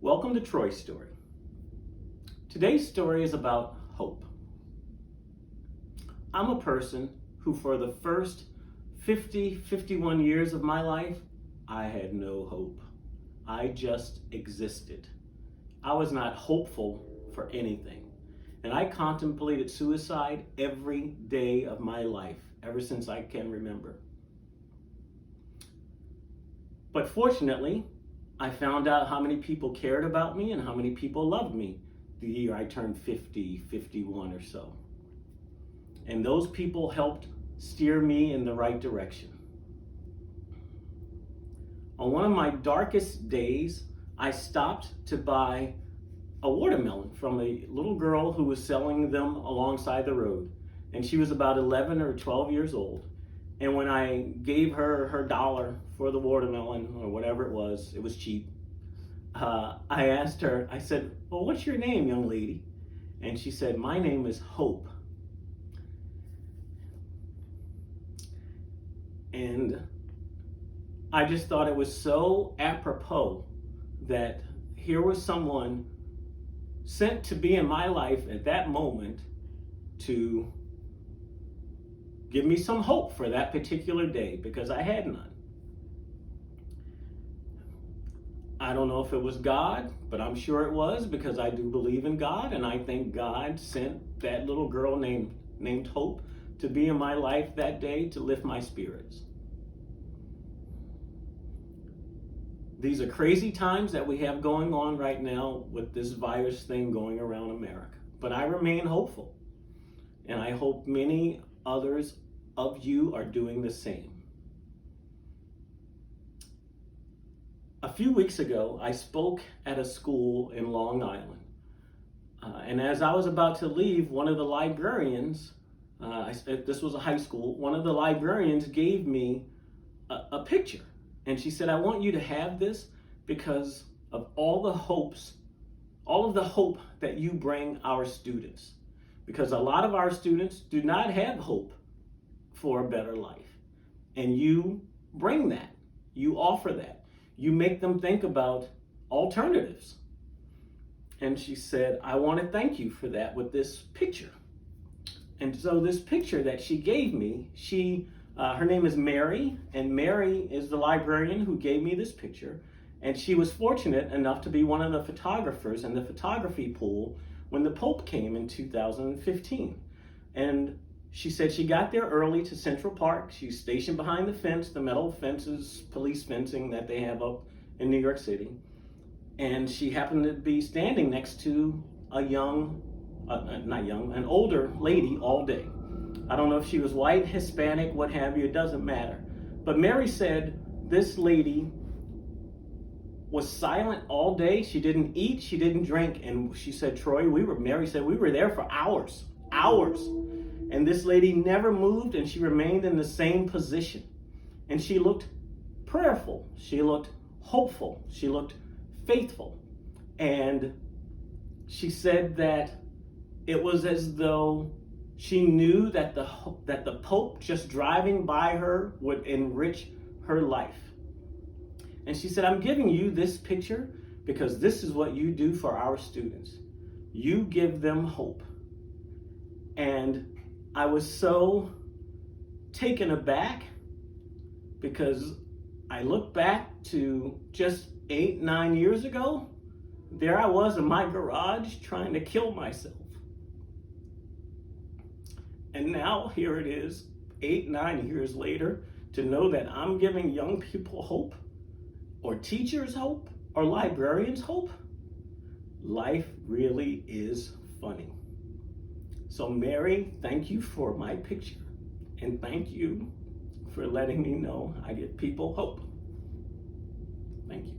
Welcome to Troy's Story. Today's story is about hope. I'm a person who for the first 51 years of my life, I had no hope. I just existed. I was not hopeful for anything. And I contemplated suicide every day of my life, ever since I can remember. But fortunately, I found out how many people cared about me and how many people loved me the year I turned 50, 51 or so. And those people helped steer me in the right direction. On one of my darkest days, I stopped to buy a watermelon from a little girl who was selling them alongside the road. And she was about 11 or 12 years old. And when I gave her her dollar for the watermelon or whatever it was cheap. I asked her, I said, well, what's your name, young lady? And she said, my name is Hope. And I just thought it was so apropos that here was someone sent to be in my life at that moment to give me some hope for that particular day, because I had none. I don't know if it was God, but I'm sure it was, because I do believe in God, and I think God sent that little girl named Hope to be in my life that day to lift my spirits. These are crazy times that we have going on right now with this virus thing going around America, but I remain hopeful, and I hope many others of you are doing the same. A few weeks ago, I spoke at a school in Long Island. And as I was about to leave, one of the librarians, this was a high school, one of the librarians gave me a picture. And she said, I want you to have this because of all of the hope that you bring our students. Because a lot of our students do not have hope for a better life. And you bring that, you offer that. You make them think about alternatives. And she said, I want to thank you for that with this picture. And so this picture that she gave me, her name is Mary, and Mary is the librarian who gave me this picture. And she was fortunate enough to be one of the photographers in the photography pool when the Pope came in 2015. And she said she got there early to Central Park. She's stationed behind the fence, the metal fences, police fencing that they have up in New York City. And she happened to be standing next to an older lady all day. I don't know if she was white, Hispanic, what have you, it doesn't matter. But Mary said this lady was silent all day. She didn't eat, she didn't drink. And she said, Mary said, we were there for hours. And this lady never moved, and she remained in the same position. And she looked prayerful. She looked hopeful. She looked faithful. And she said that it was as though she knew that the Pope just driving by her would enrich her life. And she said, I'm giving you this picture because this is what you do for our students. You give them hope. And I was so taken aback because I look back to just 8-9 years ago. There I was in my garage trying to kill myself. And now here it is, 8-9 years later, to know that I'm giving young people hope, or teachers hope, or librarians hope. Life really is funny. So Mary, thank you for my picture, and thank you for letting me know I give people hope. Thank you.